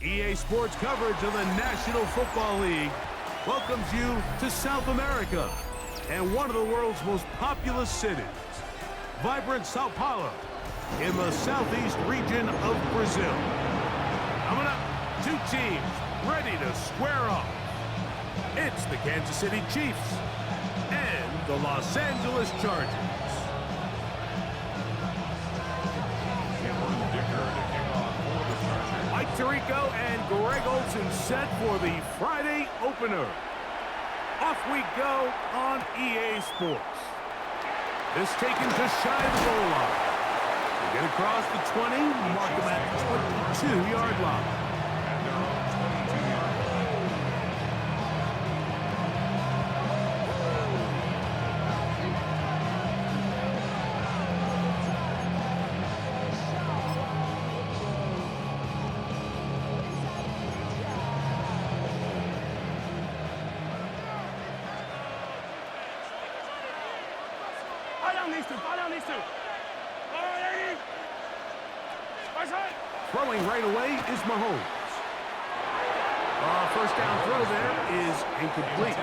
EA Sports coverage of the National Football League welcomes you to South America and one of the world's most populous cities, vibrant Sao Paulo, in the southeast region of Brazil. Coming up, two teams ready to square off. It's the Kansas City Chiefs and the Los Angeles Chargers. Mike Tirico and Greg Olsen set for the Friday opener. Off we go on EA Sports. This taken just shy of the goal line. They get across the 20, mark them at the 22-yard line. Throwing right away is Mahomes. First down throw there is incomplete.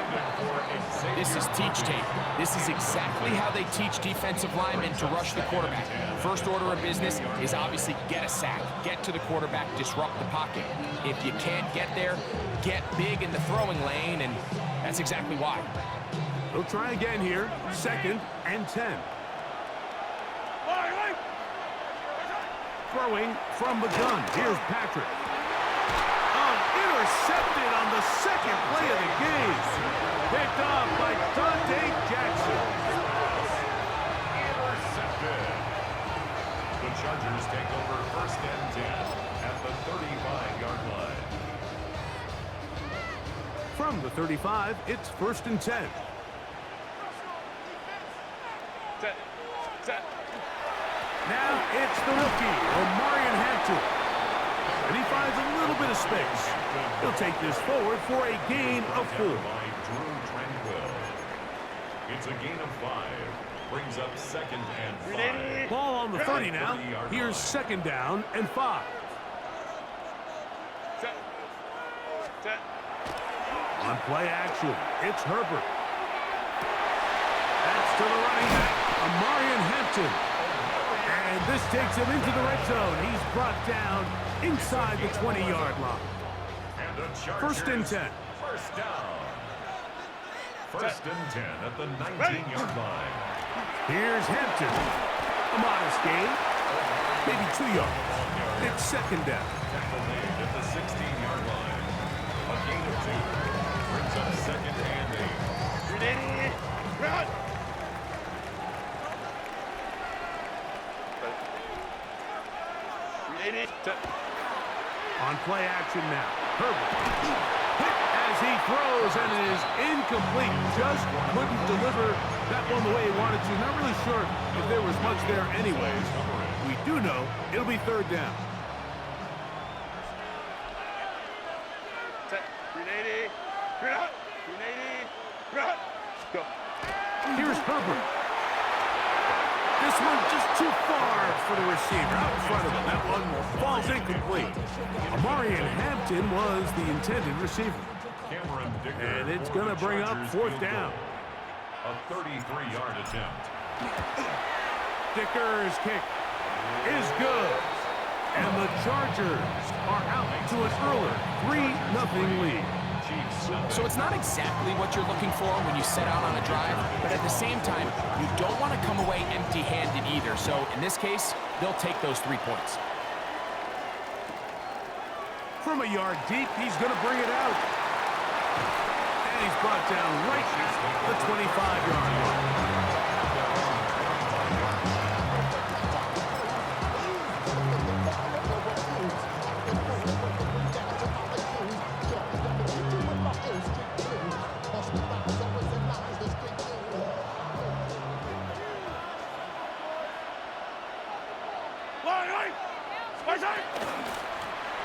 This is teach tape. This is exactly how they teach defensive linemen to rush the quarterback. First order of business is obviously get a sack, get to the quarterback, disrupt the pocket. If you can't get there, get big in the throwing lane, and that's exactly why. They'll try again here, 2nd and 10. Throwing from the gun. Here's Patrick. Intercepted on the second play of the game. Picked off by Dante Jackson. Intercepted. The Chargers take over 1st and 10 at the 35-yard line. From the 35, it's 1st and 10. Now it's the rookie, Omarion Hampton. And he finds a little bit of space. He'll take this forward for a gain of 4. It's a gain of 5. Brings up 2nd and 5. Ball on the 30 now. Here's 2nd down and 5. On play action, it's Herbert. That's to the running back, Omarion Hampton. And this takes him into the red zone. He's brought down inside the 20-yard line. 1st and 10. First down. 1st and 10 at the 19-yard line. Here's Hampton. A modest gain. Maybe 2 yards. It's 2nd down. Tackle made at the 16-yard line. A gain of 2. Brings up 2nd and 8. Run! On play action now. Herbert. Hit as he throws, and it is incomplete. Just couldn't deliver that one the way he wanted to. Not really sure if there was much there anyways. We do know it'll be 3rd down. Here's Herbert. This one just too far for the receiver out in front of him. That one falls incomplete. Omarion Hampton was the intended receiver. And it's going to bring up 4th down. A 33-yard attempt. Dicker's kick is good. And the Chargers are out to an early 3-0 lead. So it's not exactly what you're looking for when you set out on a drive, but at the same time, you don't want to come away empty-handed either. So in this case, they'll take those 3 points. From a yard deep, he's going to bring it out. And he's brought down right at the 25-yard line.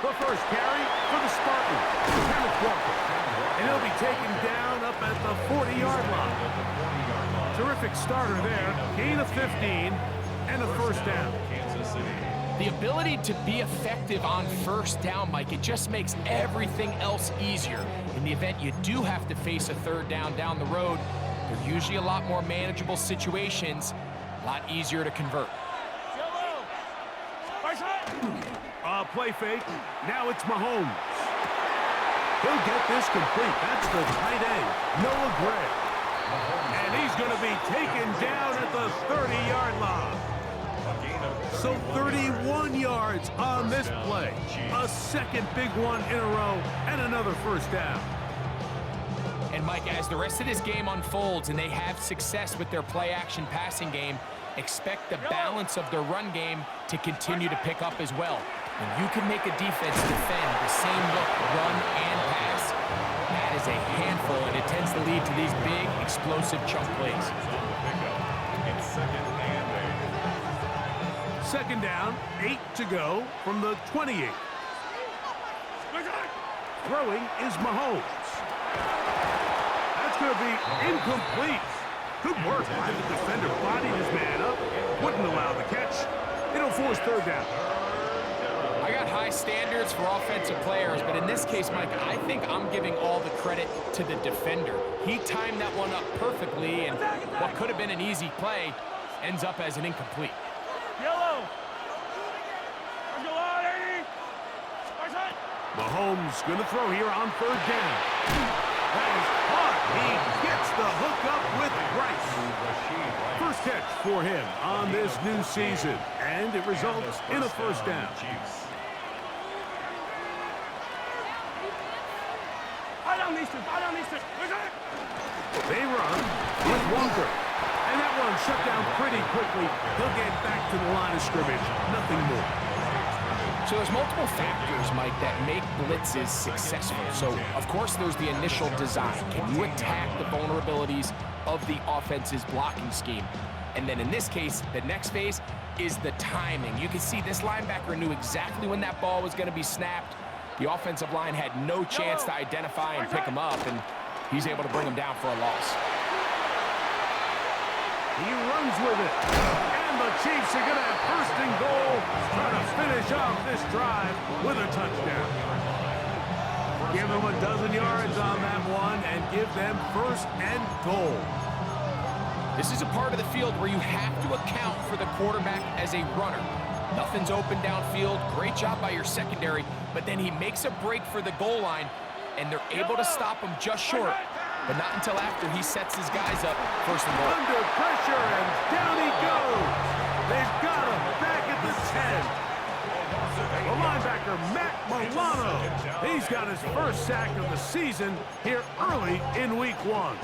The first carry for the Spartans, Kenneth Walker. And he'll be taken down up at the 40-yard line. Terrific starter there. Gain of 15 and a 1st down. Kansas City. The ability to be effective on first down, Mike, it just makes everything else easier. In the event you do have to face a third down down the road, they're usually a lot more manageable situations, a lot easier to convert. Play fake. Now it's Mahomes. He'll get this complete. That's the tight end, Noah Gray. And he's going to be taken down at the 30-yard line. So 31 yards on this play. A second big one in a row and another first down. And Mike, as the rest of this game unfolds and they have success with their play-action passing game, expect the balance of their run game to continue to pick up as well. When you can make a defense defend the same look, run, and pass, that is a handful, and it tends to lead to these big, explosive chunk plays. Second down, 8 to go from the 28. Throwing is Mahomes. That's going to be incomplete. Good work by the defender, bodied his man up, wouldn't allow the catch. It'll force third down. I got high standards for offensive players, but in this case, Mike, I think I'm giving all the credit to the defender. He timed that one up perfectly, and what could have been an easy play ends up as an incomplete. Mahomes going to throw here on third down. That is hard. He gets the hook up with Rice. First catch for him on this new season, and it results in a first down. They run with Walker. And that one shut down pretty quickly. He'll get back to the line of scrimmage. Nothing more. So there's multiple factors, Mike, that make blitzes successful. So, of course, there's the initial design. Can you attack the vulnerabilities of the offense's blocking scheme? And then in this case, the next phase is the timing. You can see this linebacker knew exactly when that ball was going to be snapped. The offensive line had no chance to identify and pick him up, and he's able to bring him down for a loss. He runs with it. And the Chiefs are going to have first and goal, trying to finish off this drive with a touchdown. Give them a dozen yards on that one and give them first and goal. This is a part of the field where you have to account for the quarterback as a runner. Nothing's open downfield. Great job by your secondary, but then he makes a break for the goal line, and they're able to stop him just short, but not until after he sets his guys up first and goal. Under pressure, and down he goes. They've got him back at the 10. The linebacker, Matt Milano. He's got his first sack of the season here early in week 1.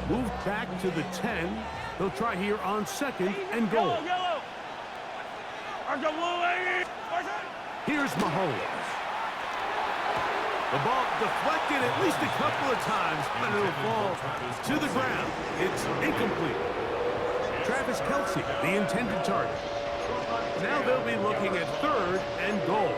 Moved back to the 10. They'll try here on second and goal. Here's Mahomes. The ball deflected at least a couple of times, but it'll fall to the ground. It's incomplete. Travis Kelce, the intended target. Now they'll be looking at third and goal.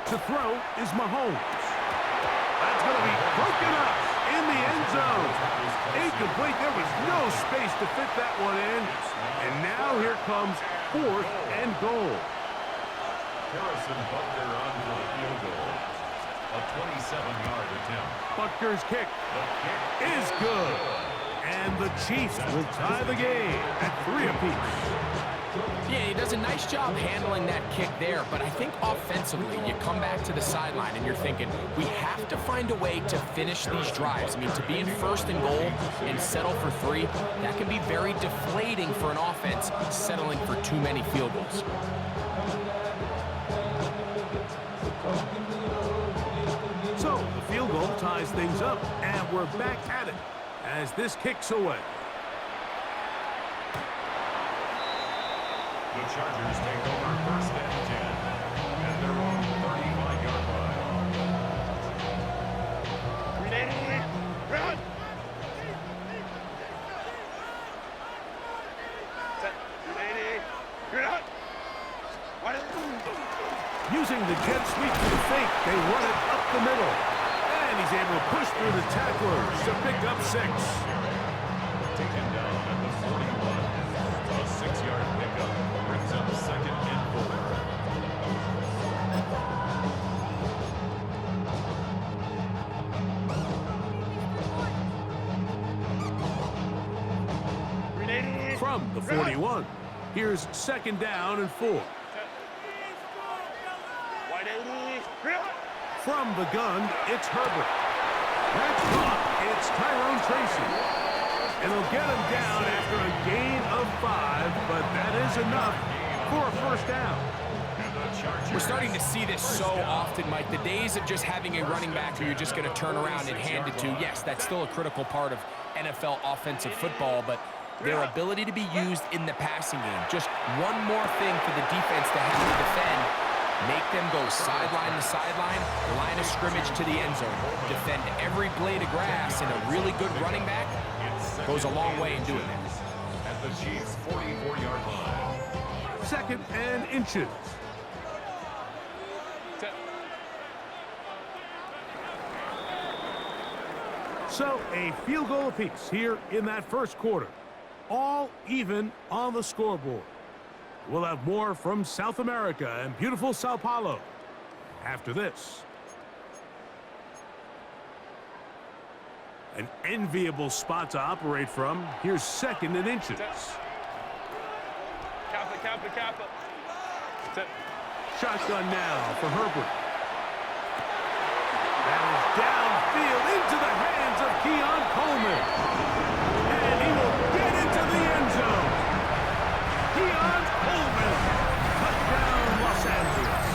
To throw is Mahomes. That's going to be broken up in the end zone. Incomplete. There was no space to fit that one in. And now here comes fourth and goal. Harrison Butker on for the field goal. A 27-yard attempt. Butker's kick is good. And the Chiefs will tie the game at 3 apiece. Yeah, he does a nice job handling that kick there, but I think offensively, you come back to the sideline and you're thinking, we have to find a way to finish these drives. I mean, to be in first and goal and settle for 3, that can be very deflating for an offense settling for too many field goals. So, the field goal ties things up, and we're back at it as this kicks away. The Chargers take over first and 10 at their own 35-yard line. Run! Set. Using the jet sweep to the fake, they run it up the middle. And he's able to push through the tacklers to pick up 6. Taken down at the 41. A 6-yard pickup brings up 2nd and 4. From the 41, here's 2nd down and 4. From the gun, it's Herbert. That's caught. It's Tyrone Tracy. And he'll get him down after a gain of 5, but that is enough for a 1st down. We're starting to see this so often, Mike. The days of just having a running back who you're just going to turn around and hand it to, yes, that's still a critical part of NFL offensive football, but their ability to be used in the passing game, just one more thing for the defense to have to defend. Make them go sideline to sideline, line of scrimmage to the end zone. Defend every blade of grass, and a really good running back goes a long way in doing that. At the Chiefs' 44-yard line. 2nd and inches. So a field goal apiece here in that 1st quarter. All even on the scoreboard. We'll have more from South America and beautiful Sao Paulo after this. An enviable spot to operate from. Here's 2nd and inches. Kappa. Shotgun now for Herbert. That is downfield into the hands of Keon Coleman. And he will get into the end zone. Keon Coleman. Touchdown, Los Angeles.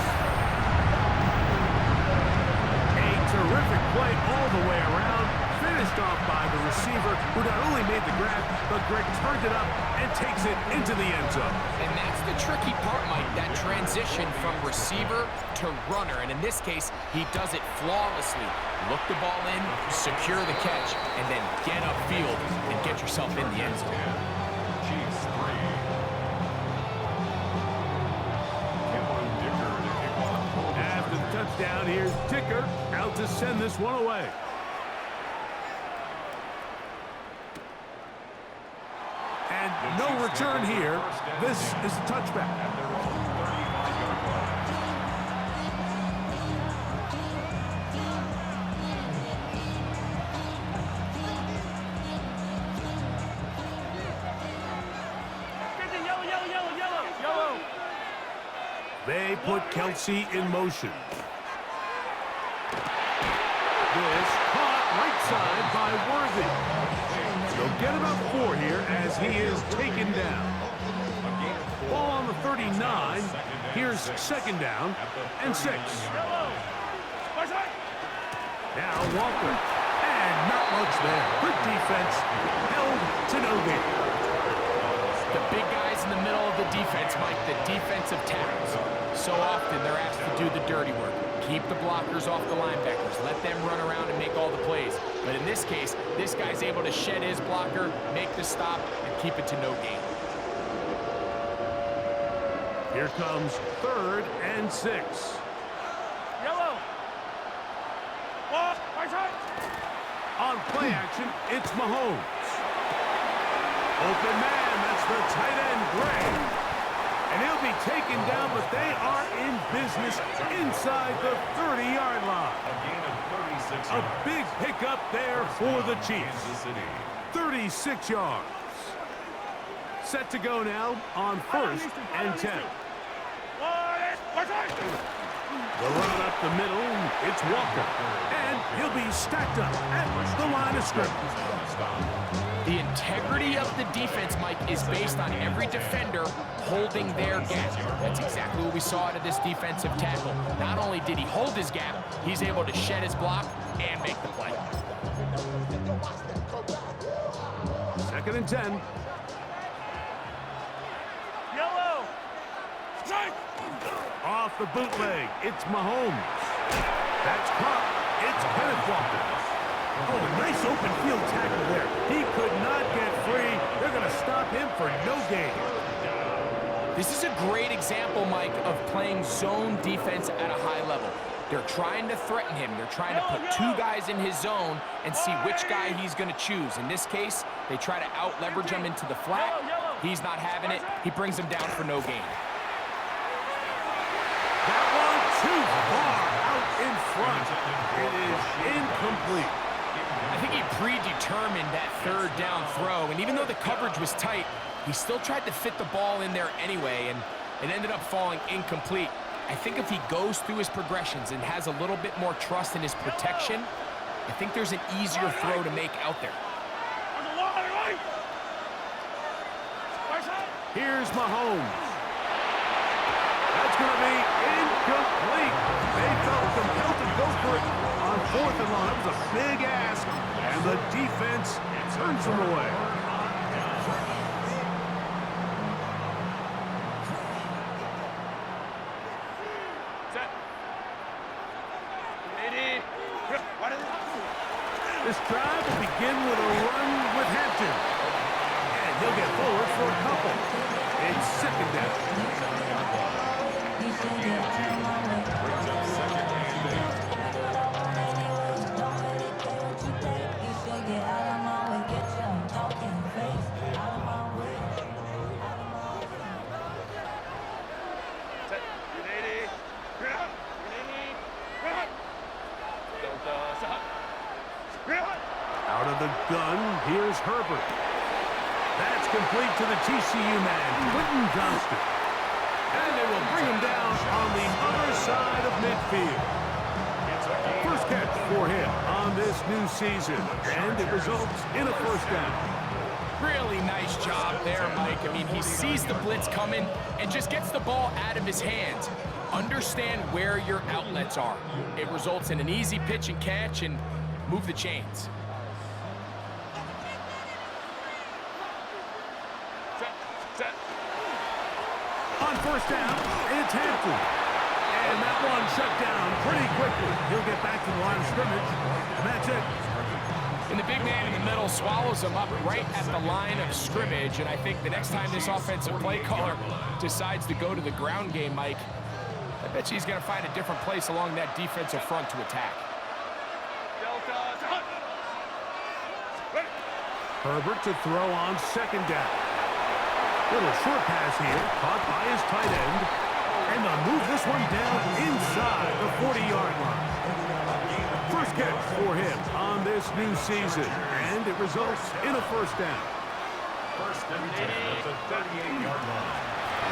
A terrific play all the way around. Finished off by the receiver, who not only made the grab, but Greg turned it up and takes it into the end zone. And that's the tricky part, Mike, that transition from receiver to runner. And in this case, he does it flawlessly. Look the ball in, secure the catch, and then get upfield and get yourself in the end zone. Chiefs 3. Cameron Dicker to kick off. After the touchdown, here's Dicker out to send this one away. And no return here. This is a touchback. At their own 35-yard line. Yellow. They put Kelsey in motion. This caught right side by Worthy. They'll get about 4 here as he is taken down. Ball on the 39. Here's 2nd down and 6. Now Walker. And not much there. Good defense. Held to no gain. The big guys in the middle of the defense, Mike, the defensive tackles. So often they're asked to do the dirty work. Keep the blockers off the linebackers. Let them run around and make all the plays. But in this case, this guy's able to shed his blocker, make the stop, and keep it to no gain. Here comes 3rd and 6. Yellow. On play action, it's Mahomes. Open man, that's the tight end, Gray. And he'll be taken down, but they are in business inside the 30-yard line. A gain of 36 A big pickup there for the Chiefs. Kansas City. 36 yards. Set to go now on 1st and 10. The run up the middle, it's Walker. And he'll be stacked up at the line of scrimmage. The integrity of the defense, Mike, is based on every defender holding their gap. That's exactly what we saw out of this defensive tackle. Not only did he hold his gap, he's able to shed his block and make the play. 2nd and 10. Yellow. Off the bootleg, it's Mahomes. That's caught. It's Kenneth Walker. Oh, a nice open field tackle there. He could not get free. They're going to stop him for no gain. This is a great example, Mike, of playing zone defense at a high level. They're trying to threaten him. They're trying to put two guys in his zone and see which guy he's going to choose. In this case, they try to out-leverage him into the flat. He's not having it. He brings him down for no gain. That one too far out in front. It is incomplete. I think he predetermined that third down throw, and even though the coverage was tight, he still tried to fit the ball in there anyway, and it ended up falling incomplete. I think if he goes through his progressions and has a little bit more trust in his protection, I think there's an easier throw to make out there. Here's Mahomes. That's going to be incomplete. They felt compelled to go for it on 4th and long. That was a big ask, and the defense turns them away. This drive will begin with a run with Hampton. And he'll get forward for a couple. It's second down. Out of the gun, here's Herbert. That's complete to the TCU man, Quentin Johnston. And they will bring him down on the other side of midfield. First catch for him on this new season, and it results in a first down. Really nice job there, Mike. I mean, he sees the blitz coming and just gets the ball out of his hands. Understand where your outlets are. It results in an easy pitch and catch and move the chains. On first down, it's Hampton. And that one shut down pretty quickly. He'll get back to the line of scrimmage, and that's it. And the big man in the middle swallows him up right at the line of scrimmage. And I think the next time this offensive play caller decides to go to the ground game, Mike, I bet you he's going to find a different place along that defensive front to attack. Herbert to throw on second down. Little short pass here, caught by his tight end. And they'll move this one down inside the 40-yard line. First catch for him on this new season. And it results in a first down. First and 10 at the 38-yard line.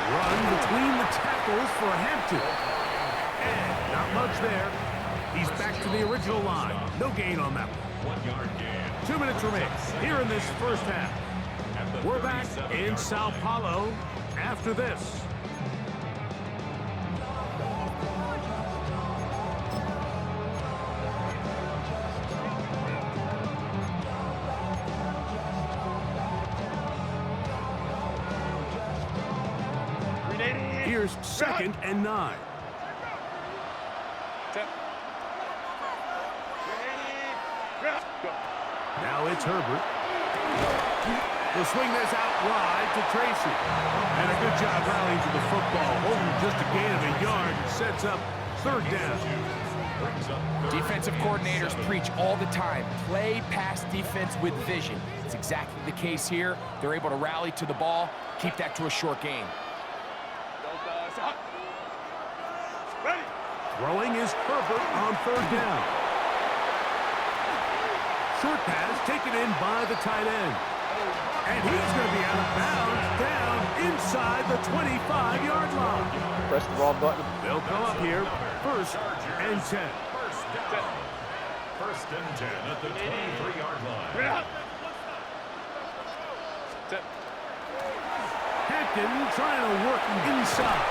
Run between the tackles for Hampton. And not much there. He's back to the original line. No gain on that one. 1 yard gain. 2 minutes remain here in this first half. We're back in Sao Paulo after this. Here's second and 9. Now it's Herbert. He'll swing this out wide to Tracy. And a good job rallying to the football. Holding just a gain of a yard and sets up third down. Defensive coordinators preach all the time, play pass defense with vision. It's exactly the case here. They're able to rally to the ball, keep that to a short gain. Throwing is Herbert on third down. Short pass taken in by the tight end. And he's going to be out of bounds down inside the 25-yard line. Press the wrong button. They'll come up here, first and 10. First and 10 at the 23-yard line. Hampton trying to work inside.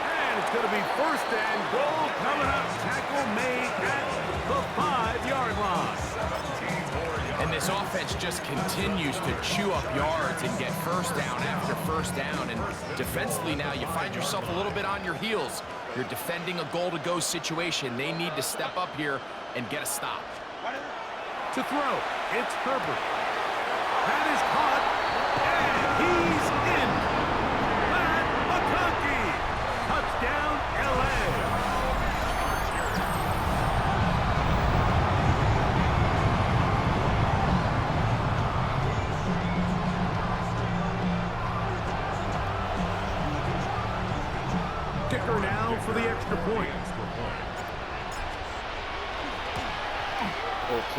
And it's going to be first and goal coming up. Tackle made at the 5-yard line. And this offense just continues to chew up yards and get first down after first down. And defensively now, you find yourself a little bit on your heels. You're defending a goal-to-go situation. They need to step up here and get a stop. To throw, it's Herbert. That is caught, and he's in. That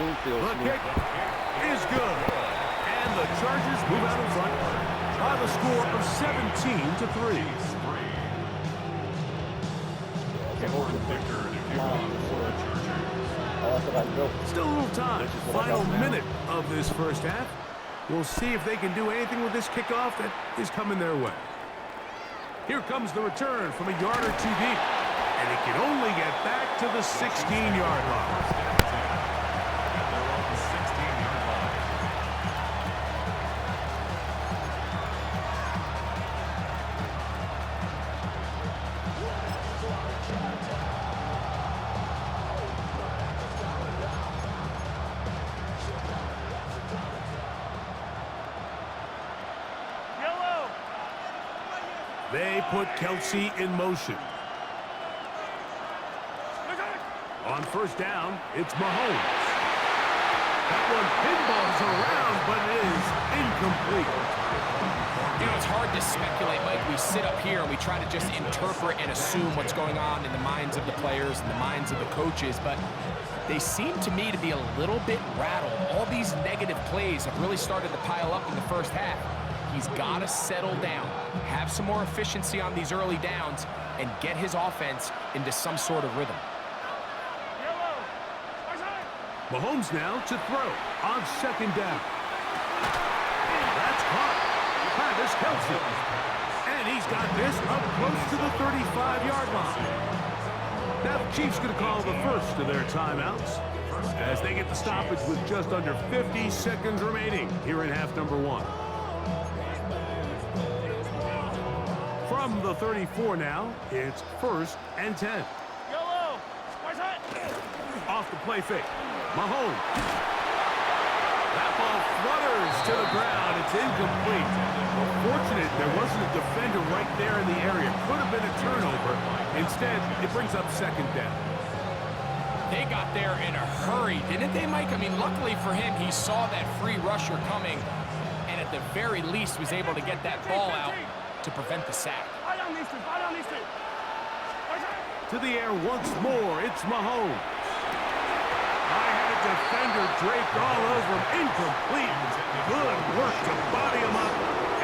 The kick is good. And the Chargers move out in front by the score of 17-3. Still a little time. Final minute of this first half. We'll see if they can do anything with this kickoff that is coming their way. Here comes the return from a yard or two deep. And he can only get back to the 16-yard line. They put Kelce in motion. On first down, it's Mahomes. That one pinballs around, but it is incomplete. You know, it's hard to speculate, Mike. We sit up here and we try to just interpret and assume what's going on in the minds of the players and the minds of the coaches, but they seem to me to be a little bit rattled. All these negative plays have really started to pile up in the first half. He's got to settle down, have some more efficiency on these early downs, and get his offense into some sort of rhythm. Mahomes now to throw on second down. That's caught. Travis Kelce. And he's got this up close to the 35-yard line. Now the Chiefs going to call the first of their timeouts as they get the stoppage with just under 50 seconds remaining here in half number one. From the 34 now, it's 1st and 10. Off the play fake. Mahomes. That ball flutters to the ground. It's incomplete. Fortunate there wasn't a defender right there in the area. Could have been a turnover. Instead, it brings up second down. They got there in a hurry, didn't they, Mike? I mean, luckily for him, he saw that free rusher coming and at the very least was able to get that ball out to prevent the sack. To the air once more, it's Mahomes. High-headed defender draped all over him. Incomplete. Good work to body him up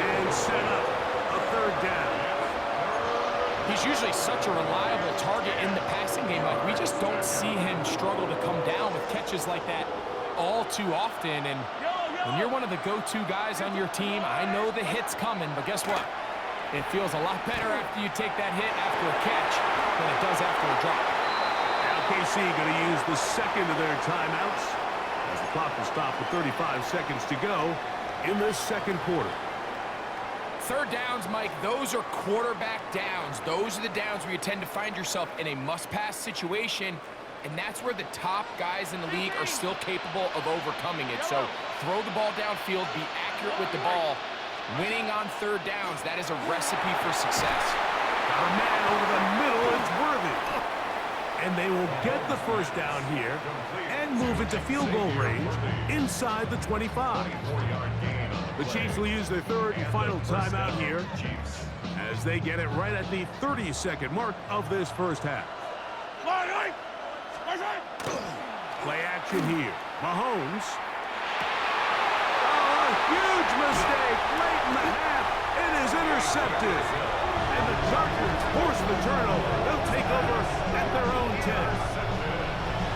and set up a third down. He's usually such a reliable target in the passing game. Like, we just don't see him struggle to come down with catches like that all too often. And when you're one of the go-to guys on your team, I know the hit's coming, but guess what? It feels a lot better after you take that hit after a catch than it does after a drop. Now KC going to use the second of their timeouts as the clock will stop with 35 seconds to go in this second quarter. Third downs, Mike, those are quarterback downs. Those are the downs where you tend to find yourself in a must-pass situation, and that's where the top guys in the league are still capable of overcoming it. So throw the ball downfield, be accurate with the ball. Winning on third downs, that is a recipe for success. Got a man over the middle, it's Worthy. And they will get the first down here and move into field goal range inside the 25. The Chiefs will use their third and final timeout here as they get it right at the 30-second mark of this first half. Play action here. Mahomes. Oh, a huge mistake late in the half. It is intercepted. And the Chargers force the turnover. They'll take over at their own 10.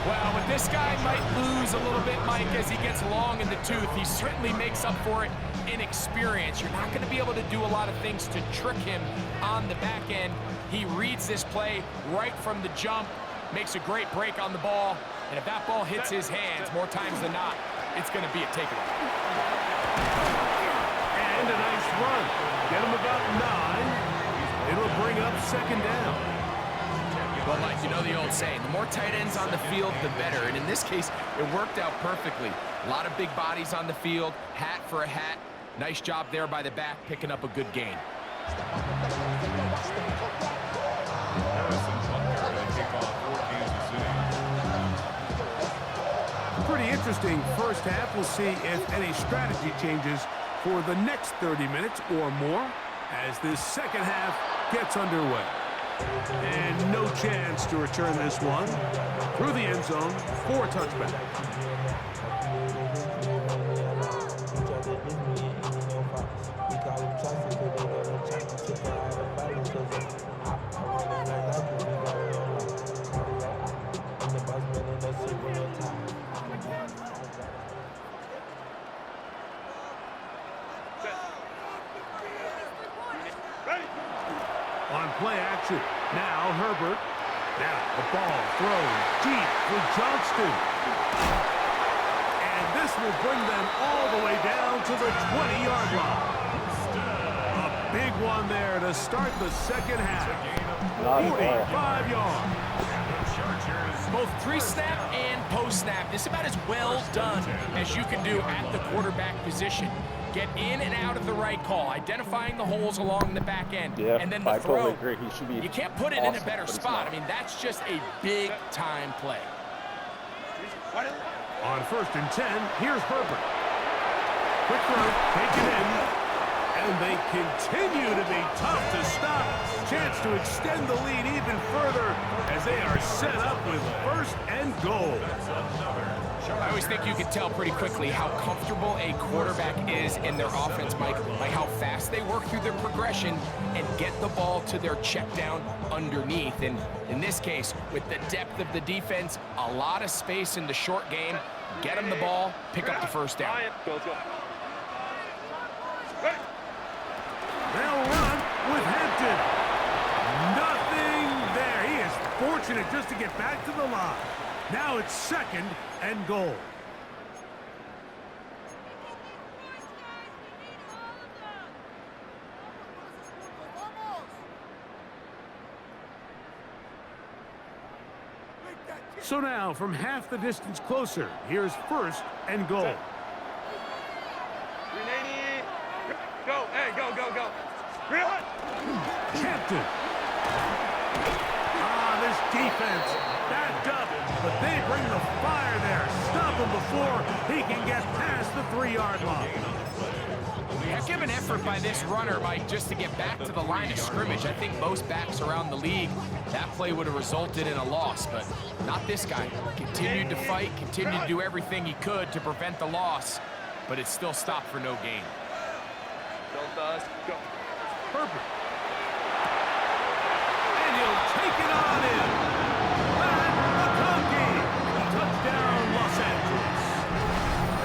Well, but this guy might lose a little bit, Mike, as he gets long in the tooth. He certainly makes up for it in experience. You're not going to be able to do a lot of things to trick him on the back end. He reads this play right from the jump, makes a great break on the ball, and if that ball hits his hands more times than not, it's going to be a takeaway. And a nice run. Get him about 9. It'll bring up second down. Well, Mike, you know the old saying, the more tight ends on the field, the better. And in this case, it worked out perfectly. A lot of big bodies on the field, hat for a hat. Nice job there by the back, picking up a good gain. Pretty interesting first half. We'll see if any strategy changes for the next 30 minutes or more as this second half gets underway. And no chance to return this one. Through the end zone for a touchback. On play action, now Herbert. Now the ball thrown deep for Johnston. And this will bring them all the way down to the 20-yard line. A big one there to start the second half. 45 yards. Both pre-snap and post-snap. This is about as well done as you can do at the quarterback position. Get in and out of the right call, identifying the holes along the back end. Yeah, and then the I throw. totally agree. He should be You can't put it awesome, in a better but he's spot. not. I mean, that's just a big-time play. On 1st and 10, here's Herbert. Quick throw, taken in. And they continue to be tough to stop. Chance to extend the lead even further as they are set up with 1st and goal. I always think you can tell pretty quickly how comfortable a quarterback is in their offense, Mike, by how fast they work through their progression and get the ball to their check down underneath. And in this case, with the depth of the defense, a lot of space in the short game, get them the ball, pick up the first down. Let's go. They'll run with Hampton. Nothing there. He is fortunate just to get back to the line. Now it's 2nd and goal. So now, from half the distance closer, here's 1st and goal. 380. Go. Hey, go. Real. Hampton. This defense backed up, but they bring the fire there. Stop him before he can get past the 3-yard line. Heck of an effort by this runner, Mike, just to get back to the line of scrimmage. I think most backs around the league, that play would have resulted in a loss, but not this guy. Continued to fight, continued to do everything he could to prevent the loss, but it still stopped for no gain. Go. Herbert. And he'll take it on in. And McConkey. Touchdown, Los Angeles.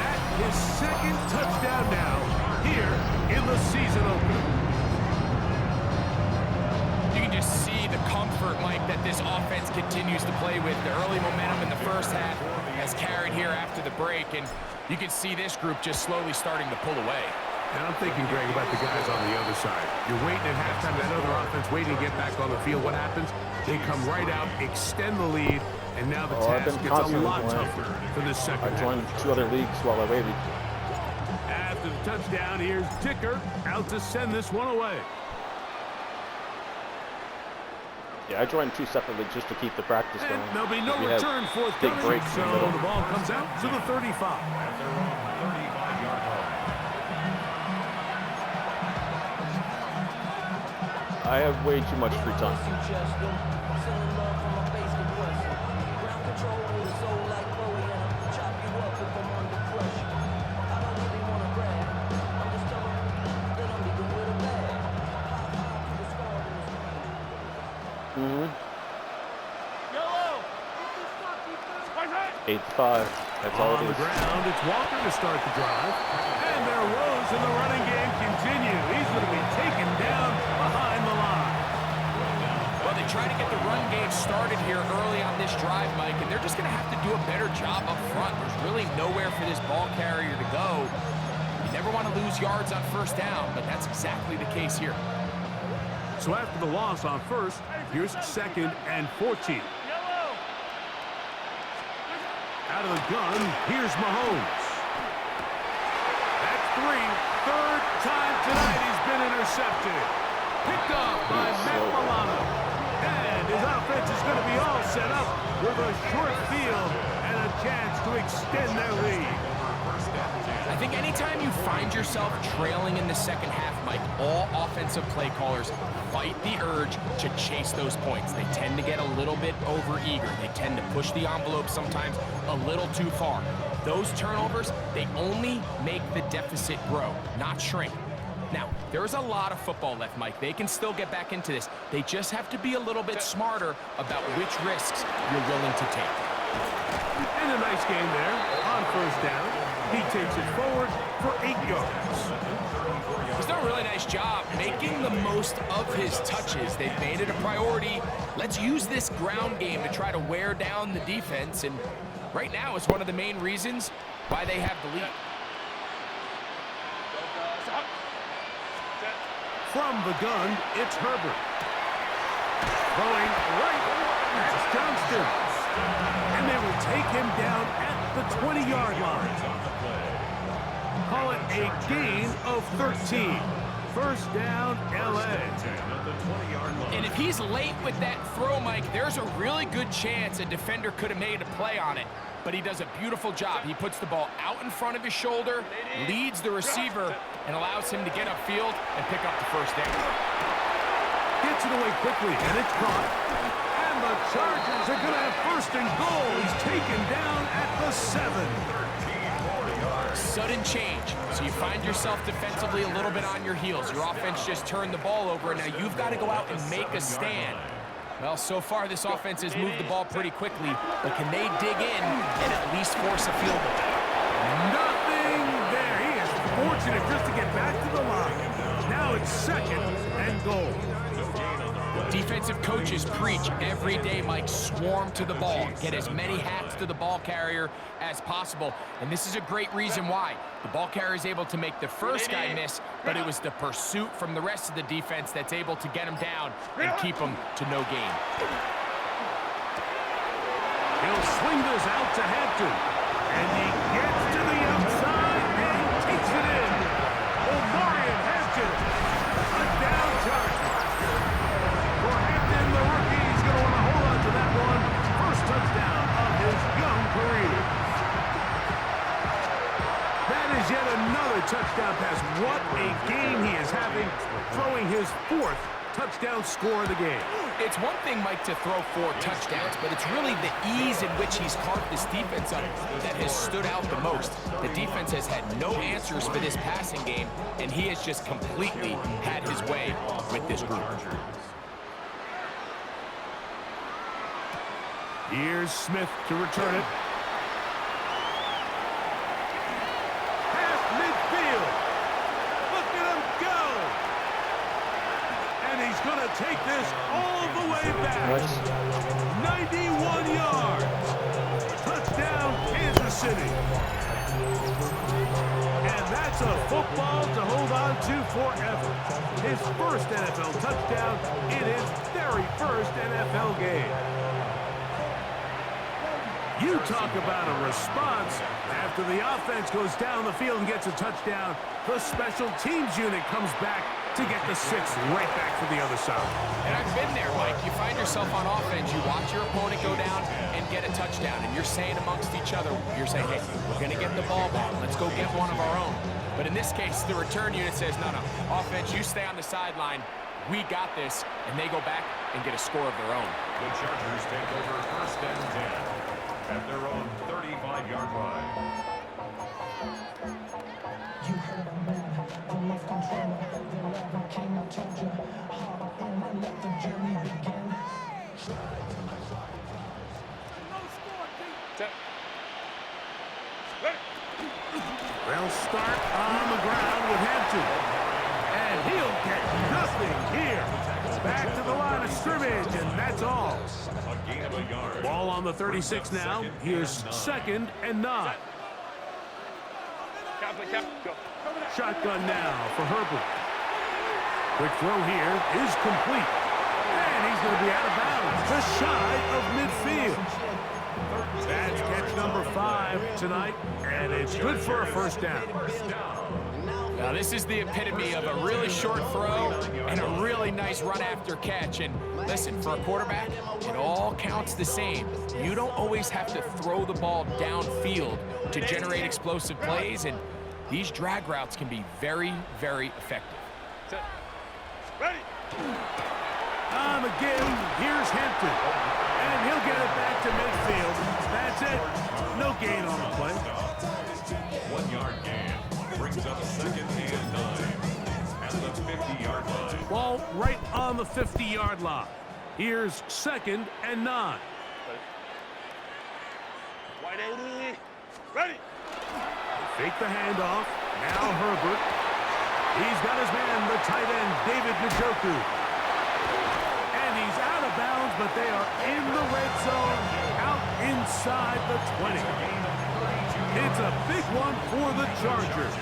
That is 2nd touchdown now here in the season opener. You can just see the comfort, Mike, that this offense continues to play with. The early momentum in the first half has carried here after the break, and you can see this group just slowly starting to pull away. And I'm thinking, Greg, about the guys on the other side. You're waiting at halftime, that other offense waiting to get back on the field. What happens? They come right out, extend the lead, and now the task gets a lot tougher for this second I half. joined 2 other leagues while I waited. After the touchdown, here's Dicker out to send this one away. Yeah, I joined 2 separate leagues just to keep the practice going. And there'll be no We have return big forthcoming, breaks in so the middle. the ball comes out to the 35. I have way too much free time. Yellow. 8-5. That's all On it the is. ground, it's Walker to start the drive. And their woes in the running game continue. He's going to be taken down behind the line. Well, they try to get the run game started here early on this drive, Mike, and they're just going to have to do a better job up front. There's really nowhere for this ball carrier to go. You never want to lose yards on first down, but that's exactly the case here. So after the loss on first, here's 2nd and 14. Yellow. Out of the gun, here's Mahomes. That's 3. 3rd time tonight he's been intercepted. Picked off by Matt Milano. And his offense is going to be all set up with a short field and a chance to extend their lead. I think any Anytime you find yourself trailing in the second half, Mike, all offensive play callers fight the urge to chase those points. They tend to get a little bit overeager. They tend to push the envelope sometimes a little too far. Those turnovers, they only make the deficit grow, not shrink. Now, there's a lot of football left, Mike. They can still get back into this. They just have to be a little bit smarter about which risks you're willing to take. And a nice game there on first down. He takes it forward for 8 yards. He's done a really nice job making the most of his touches. They've made it a priority. Let's use this ground game to try to wear down the defense. And right now, it's one of the main reasons why they have the lead. From the gun, it's Herbert. Throwing right, that's Johnston. And they will take him down at the 20-yard line. Call it a gain of 13. First down, LA. And if he's late with that throw, Mike, there's a really good chance a defender could have made a play on it. But he does a beautiful job. He puts the ball out in front of his shoulder, leads the receiver, and allows him to get upfield and pick up the first down. Gets it away quickly, and it's caught. And the Chargers are going to have first and goal. He's taken down at the 7. Sudden change. So you find yourself defensively a little bit on your heels. Your offense just turned the ball over, and now you've got to go out and make a stand. Well, so far this offense has moved the ball pretty quickly, but can they dig in and at least force a field goal? Nothing there. He is fortunate just to get back to the line. Now it's second and goal. Defensive coaches preach every day, Mike, swarm to the ball. Get as many hats to the ball carrier as possible. And this is a great reason why. The ball carrier is able to make the first guy miss, but it was the pursuit from the rest of the defense that's able to get him down and keep him to no gain. He'll swing this out to Hampton. And he gets to the outside and takes it in. Omarion Hampton. A down Charger. For Hampton, the rookie, he's going to want to hold on to that one. First touchdown of his young career. That is yet another touchdown pass. What a game he is having, throwing his 4th touchdown score of the game. It's one thing, Mike, to throw 4 touchdowns, but it's really the ease in which he's carved this defense up that has stood out the most. The defense has had no answers for this passing game, and he has just completely had his way with this group. Here's Smith to return it. Past midfield. Look at him go. And he's going to take this all the way back. 91 yards. Touchdown, Kansas City. And that's a football to hold on to forever. His first NFL touchdown in his very first NFL game. You talk about a response. After the offense goes down the field and gets a touchdown, the special teams unit comes back to get the 6th right back to the other side. And I've been there, Mike. You find yourself on offense, you watch your opponent go down and get a touchdown, and you're saying amongst each other, you're saying, hey, we're going to get the ball back. Let's go get one of our own. But in this case, the return unit says, no, offense, you stay on the sideline. We got this, and they go back and get a score of their own. The Chargers take over first and 10 at their own 35-yard line. You heard a man, the left controller, the rapper king, I told you, hard on and let the journey begin. They'll start on the ground with Hampton. And he'll get nothing here. Back to the line of scrimmage, and that's all. A gain of a yard. Ball on the 36 now. Here's 2nd and 9. Shotgun now for Herbert. Quick throw here is complete. And he's going to be out of bounds, just shy of midfield. That's catch number 5 tonight, and it's good for a first down. Now, this is the epitome of a really short throw and a really nice run after catch. And listen, for a quarterback, it all counts the same. You don't always have to throw the ball downfield to generate explosive plays. And These drag routes can be very, very effective. Set. Ready. On the give, here's Hampton. And he'll get it back to midfield. That's it. No gain on the play. 1 yard gain. Brings up second and 9 at the 50-yard line. Ball right on the 50-yard line. Here's second and 9. Wide 80. Ready. Fake the handoff. Now Herbert. He's got his man, the tight end, David Njoku. And he's out of bounds, but they are in the red zone, out inside the 20. It's a big one for the Chargers.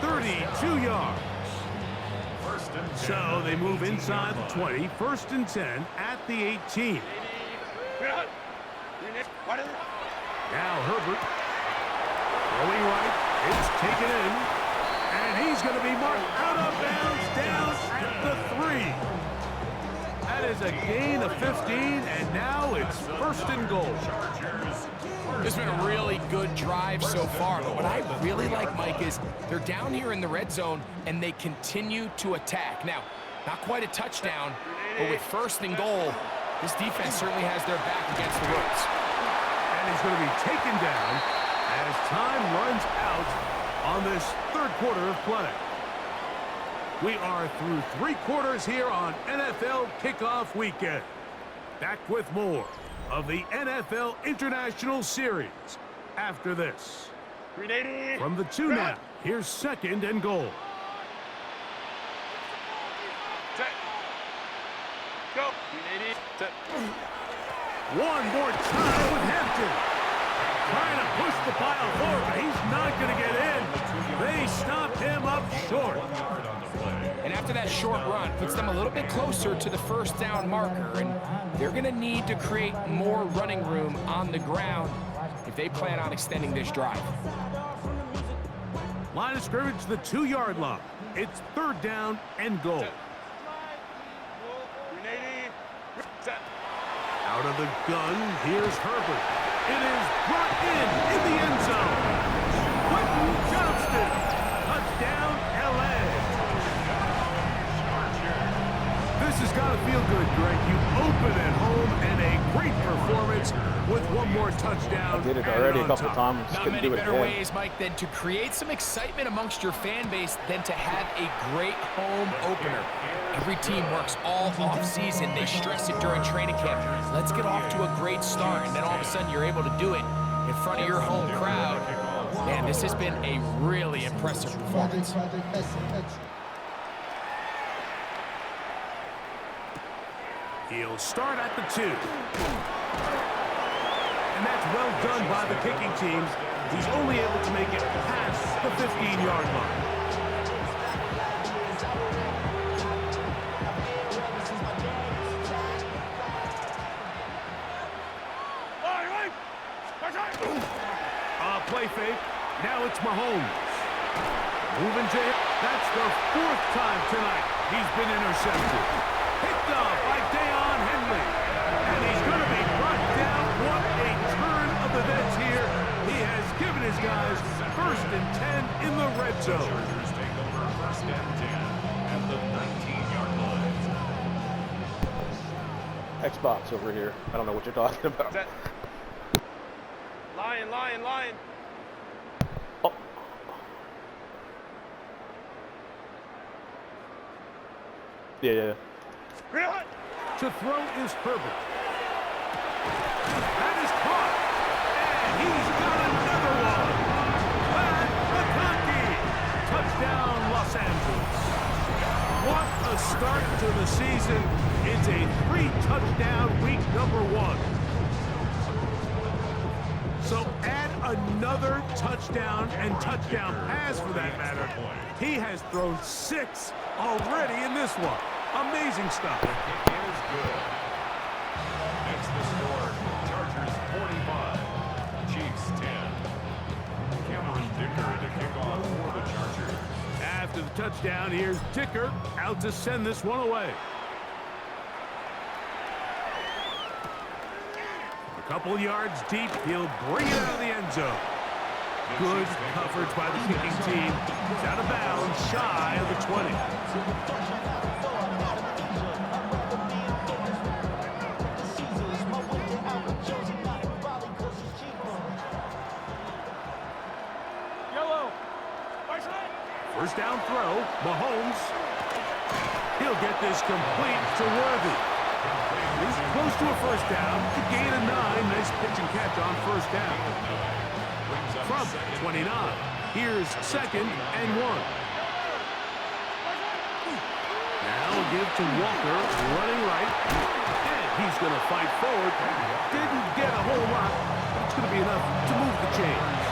32 yards. So they move inside the 20, first and 10 at the 18. Now Herbert throwing right, it's taken in, and he's going to be marked out of bounds down at the 3. That is a gain of 15, and now it's first and goal. It's been a really good drive so far, but what I really like, Mike, is they're down here in the red zone, and they continue to attack. Now, not quite a touchdown, but with first and goal, this defense certainly has their back against the ropes. And he's going to be taken down as time runs out on this third quarter of play. We are through 3 quarters here on NFL Kickoff Weekend. Back with more of the NFL International Series after this. From the 2 now, here's second and goal. Set. Go. Set. One more time with Hampton. Trying to push the pile forward, but he's not going to get in. They stopped him up short. And after that short run, puts them a little bit closer to the first down marker, and they're going to need to create more running room on the ground if they plan on extending this drive. Line of scrimmage, the 2-yard line. It's third down and goal. Out of the gun, here's Herbert. It is brought in the end zone. Quentin Johnston, touchdown, LA. This has got to feel good, Greg. You open at home and a great performance with one more touchdown. I did it already a couple times. Not many better ways, Mike, than to create some excitement amongst your fan base than to have a great home opener. Every team works all off-season. They stress it during training camp. Let's get off to a great start, and then all of a sudden you're able to do it in front of your home crowd. Man, this has been a really impressive performance. He'll start at the 2. And that's well done by the kicking team. He's only able to make it past the 15-yard line. Play fake. Now it's Mahomes. Moving to him. That's the 4th time tonight he's been intercepted. Picked off by Deion Henley. And he's going to be brought down. What a turn of the vets here. He has given his guys first and 10 in the red zone. Chargers take over first and 10 at the 19-yard line. Xbox over here. I don't know what you're talking about. Set. Lion. Oh. Yeah. To throw is Herbert. That is caught. And he's got another one. Pat McConkey. Touchdown, Los Angeles. What a start to the season. It's a 3-touchdown week number 1. So add another touchdown and touchdown pass for that matter. He has thrown 6 already in this one. Amazing stuff. It is good. That's the score. Chargers 45, Chiefs 10. Cameron Dicker to kick off for the Chargers. After the touchdown, here's Dicker out to send this one away. A couple yards deep, he'll bring it out of the end zone. Good coverage by the kicking team. It's out of bounds, shy of the 20. First down throw, Mahomes. He'll get this complete to Worthy. He's close to a first down. To gain of 9. Nice pitch and catch on first down. From 29. Here's 2nd and 1. Now give to Walker, running right. And he's going to fight forward. Didn't get a whole lot, but it's going to be enough to move the chains.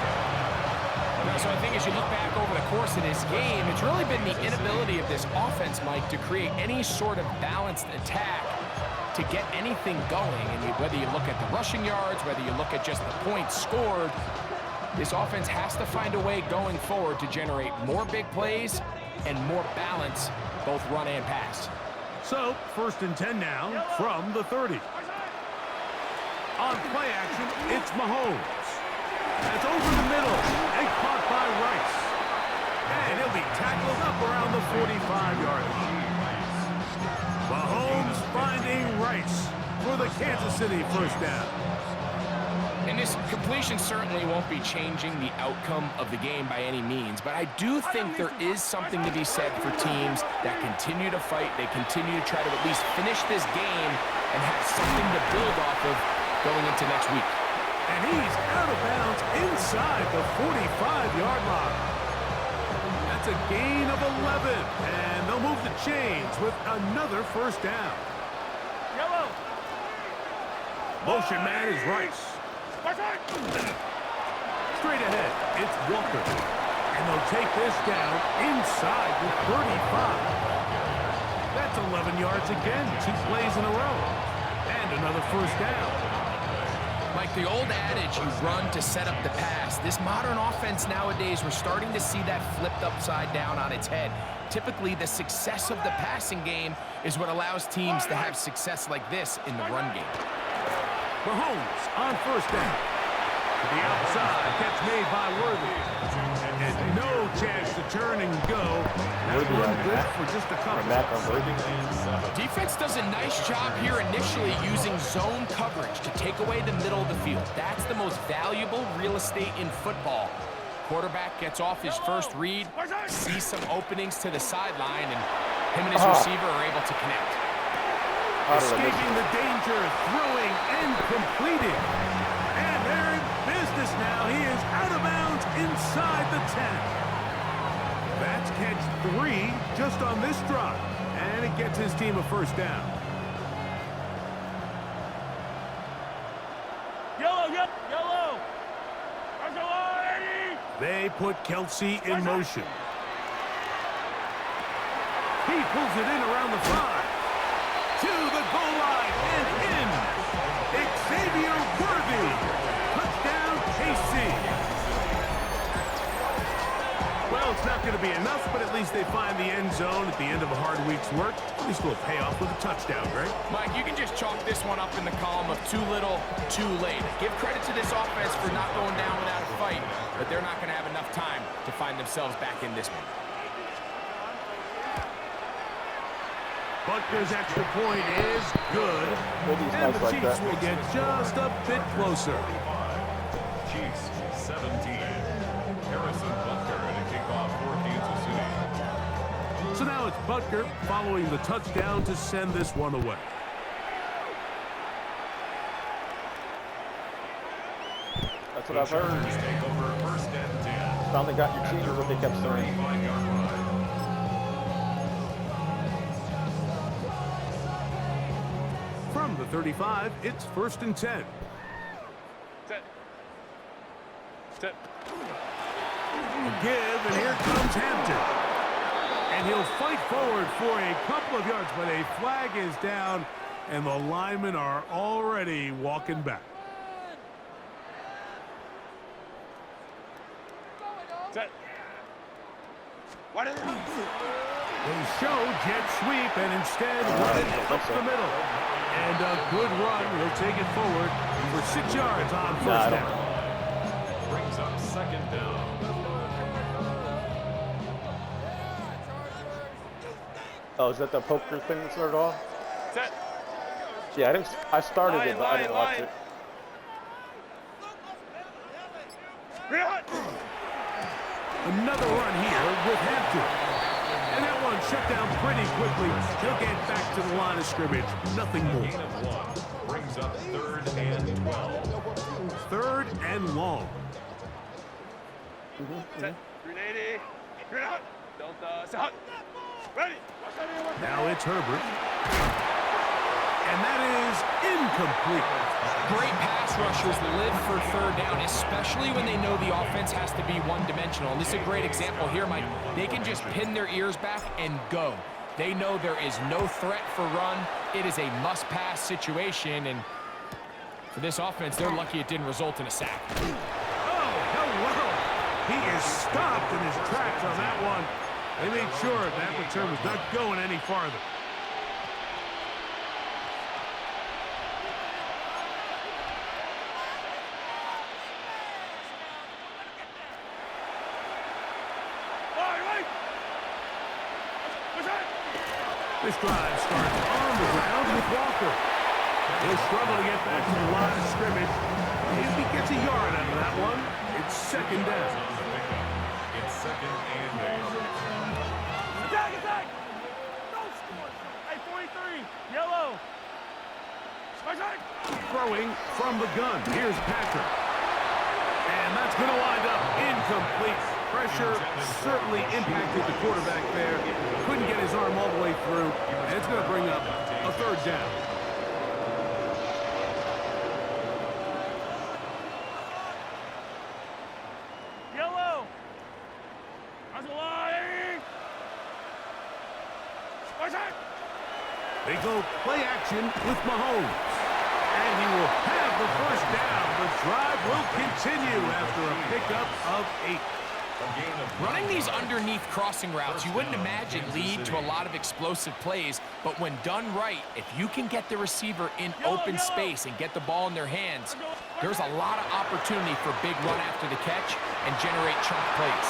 So I think as you look back over the course of this game, it's really been the inability of this offense, Mike, to create any sort of balanced attack to get anything going. And whether you look at the rushing yards, whether you look at just the points scored, this offense has to find a way going forward to generate more big plays and more balance, both run and pass. So, 1st and 10 now from the 30. On play action, it's Mahomes. That's over the middle and caught by Rice. And he'll be tackled up around the 45-yard line. Mahomes finding Rice for the Kansas City first down. And this completion certainly won't be changing the outcome of the game by any means, but I do think there is something to be said for teams that continue to fight. They continue to try to at least finish this game and have something to build off of going into next week. And he's out of bounds inside the 45-yard line. That's a gain of 11, and they'll move the chains with another first down. Yellow. Motion man is Rice. Straight ahead, it's Walker. And they'll take this down inside the 35. That's 11 yards again, 2 plays in a row. And another first down. Like the old adage, you run to set up the pass. This modern offense nowadays, we're starting to see that flipped upside down on its head. Typically, the success of the passing game is what allows teams to have success like this in the run game. Mahomes on first down. To the outside, catch made by Worthy. And no chance to turn and go. That one good for just a couple. Back on Worthy. Defense does a nice job here initially using zone coverage to take away the middle of the field. That's the most valuable real estate in football. Quarterback gets off his first read, sees some openings to the sideline, and him and his receiver are able to connect. Escaping the danger, throwing and completing. And they're in business now. He is out of bounds inside the 10. That's catch 3 just on this drive. And it gets his team a first down. Yellow, yep, yellow. They put Kelce in motion. He pulls it in around the 5. To the goal line and in. Xavier Worthy. Touchdown, KC. Well, it's not going to be enough, but at least they find the end zone at the end of a hard week's work. At least we'll pay off with a touchdown, Greg. Mike, you can just chalk this one up in the column of too little, too late. Give credit to this offense for not going down without a fight, but they're not going to have enough time to find themselves back in this one. Butker's extra point is good, and the Chiefs will get just a bit closer. Chiefs 17. Harrison Butker and a kickoff for Kansas City. So now it's Butker following the touchdown to send this one away. That's what I've heard. Take over 1st and 10. Finally got your cheese, what they kept saying. 35-yard line. From the 35, it's 1st and 10. Set. Set. Give, and here comes Hampton. And he'll fight forward for a couple of yards, but a flag is down, and the linemen are already walking back. Set. What is it? They show jet sweep and instead run it up the middle. And a good run. He'll take it forward for 6 yards on first down. Brings up second down. Oh, is that the poker thing that started off? Set. Yeah, I didn't. I started it, but I didn't watch Line. it. Real. Another run here with Hampton. And that one shut down pretty quickly. He'll get back to the line of scrimmage. Nothing more. Gain of 1. Brings up 3rd and 12. 3rd and long. Set. 380. Real out. Don't set. Ready. Now it's Herbert. And that is incomplete. Great pass rushers live for 3rd down, especially when they know the offense has to be one-dimensional. And this is a great example here, Mike. They can just pin their ears back and go. They know there is no threat for run. It is a must-pass situation, and for this offense, they're lucky it didn't result in a sack. Oh, hello. He is stopped in his tracks on that one. They made sure that return was not going any farther. This drive starts on the ground with Walker. He'll struggle to get back to the line of scrimmage. If he gets a yard out of that one, it's 2nd down. It's 2nd and 8. Attack! No score. Hey, 43. Yellow. Attack. Throwing from the gun. Here's Patrick. And that's going to wind up incomplete. Pressure certainly impacted the quarterback there. Couldn't get his arm all the way through. And it's going to bring up a 3rd down. Yellow. That's a line. Attack. They go play action with Mahomes. And he will have the 1st down. The drive will continue after a pickup of 8. Running these underneath crossing routes, you wouldn't imagine lead to a lot of explosive plays, but when done right, if you can get the receiver in open space and get the ball in their hands, there's a lot of opportunity for big run after the catch and generate chunk plays.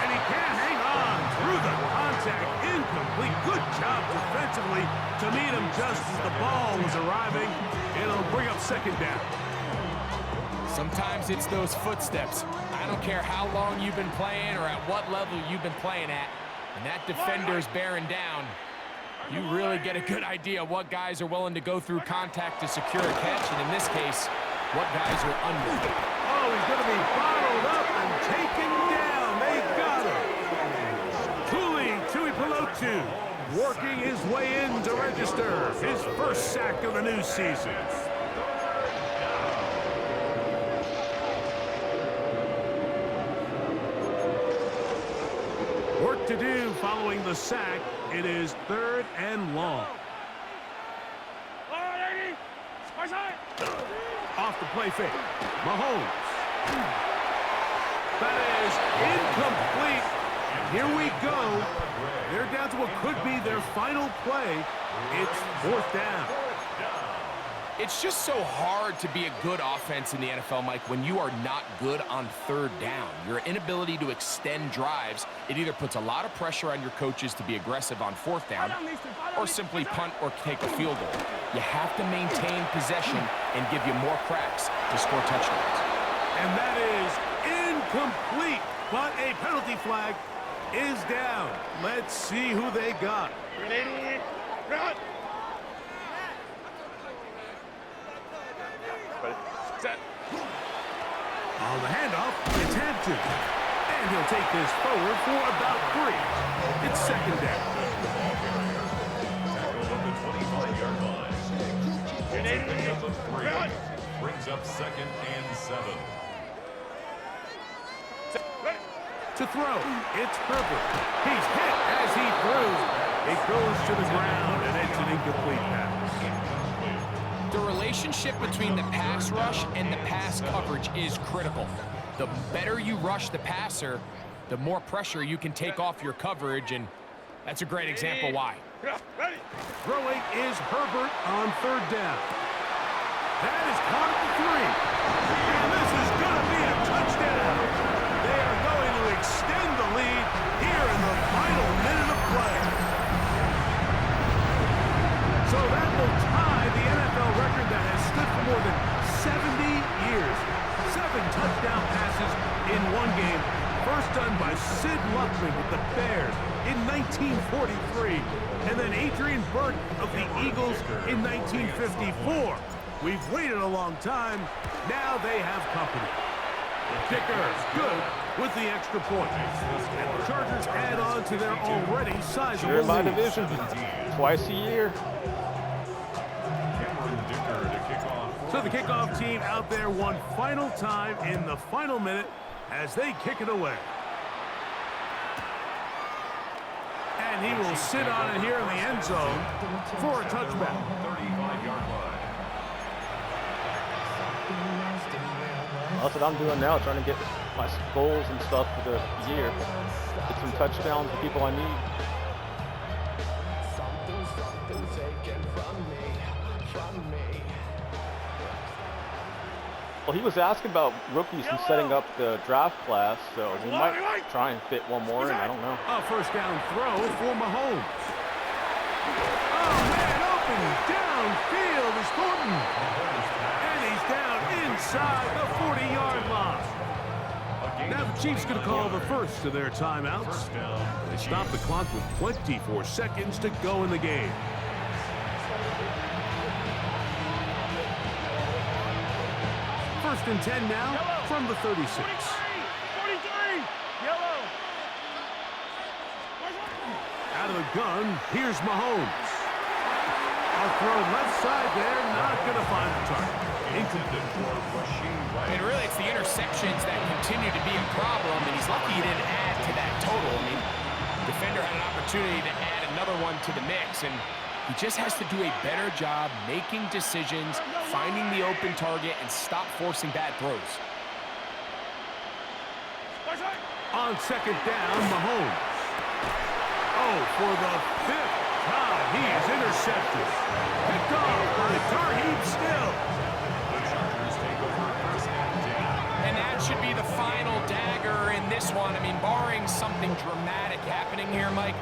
And he can hang on through the contact. Incomplete. Good job defensively to meet him just as the ball was arriving. It'll bring up 2nd down. Sometimes it's those footsteps. I don't care how long you've been playing or at what level you've been playing at. When that defender's bearing down, you really get a good idea what guys are willing to go through contact to secure a catch, and in this case, what guys are under. Oh, he's going to be bottled up and taken down. They got him. Tui Pelotu working his way in to register his 1st sack of the new season. Work to do following the sack. It is 3rd and long. Off the play fake. Mahomes. That is incomplete. Here we go. They're down to what could be their final play. It's 4th down. It's just so hard to be a good offense in the NFL, Mike, when you are not good on 3rd down. Your inability to extend drives, it either puts a lot of pressure on your coaches to be aggressive on 4th down or simply punt or take a field goal. You have to maintain possession and give you more cracks to score touchdowns. And that is incomplete, but a penalty flag is down. Let's see who they got. Set. On the handoff, it's Hampton. And he'll take this forward for about 3. It's 2nd down. Tackle at the 25-yard line. Pickup of 3. Brings up 2nd and 7. To throw, it's Herbert. He's hit as he throws. It goes to the ground, and it's an incomplete pass. The relationship between the pass rush and the pass coverage is critical. The better you rush the passer, the more pressure you can take off your coverage, and that's a great example why. Ready. Throwing is Herbert on 3rd down. That is caught at the 3. And this is going to be a touchdown Sid Luckman with the Bears in 1943, and then Adrian Burke of the Eagles in 1954. We've waited a long time. Now they have company. Dicker, good with the extra point. And the Chargers add on to their already sizable You're in my lead. division twice a year. Cameron Dicker to kick off. So the kickoff team out there one final time in the final minute as they kick it away. And he will sit on it here in the end zone for a touchback. 35-yard line. That's what I'm doing now, trying to get my goals and stuff for the year. Get some touchdowns, the people I need. Well, he was asking about rookies and setting up the draft class, so we might try and fit one more in. I don't know. A first down throw for Mahomes. Oh, man, open downfield is Thornton. And he's down inside the 40-yard line. Now the Chiefs going to call the first of their timeouts. They stop the clock with 24 seconds to go in the game. First and 10 now from the 36. 43! Yellow! Out of the gun, here's Mahomes. A throw left side there, not going to find the target. Intended for Rasheen Rice. And really, it's the interceptions that continue to be a problem, and he's lucky he didn't add to that total. I mean, the defender had an opportunity to add another one to the mix, and he just has to do a better job making decisions, finding the open target, and stop forcing bad throws. On second down, Mahomes. Oh, for the fifth time, he is intercepted. Picked off by Tarheeb Still. The Chargers take over first and 10. And that should be the final dagger in this one. I mean, barring something dramatic happening here, Mike,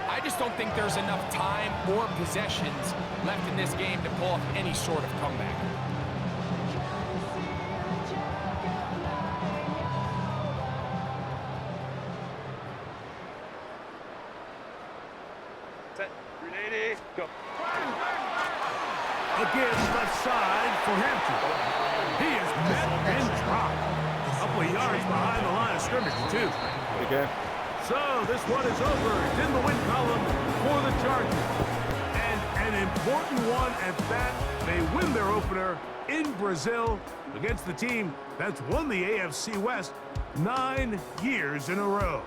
I just don't think there's enough time or possessions left in this game to pull off any sort of comeback. Set. 380. Go. Again, left side for Hampton. He is met and dropped. A couple of yards behind the line of scrimmage, too. Okay. So this one is over. It's in the win column for the Chargers. And an important one at that. They win their opener in Brazil against the team that's won the AFC West 9 years in a row.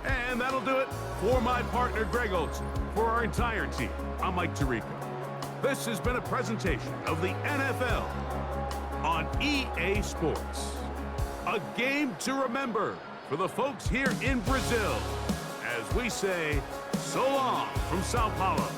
And that'll do it for my partner, Greg Olson. For our entire team, I'm Mike Tirico. This has been a presentation of the NFL on EA Sports. A game to remember for the folks here in Brazil as we say so long from Sao Paulo.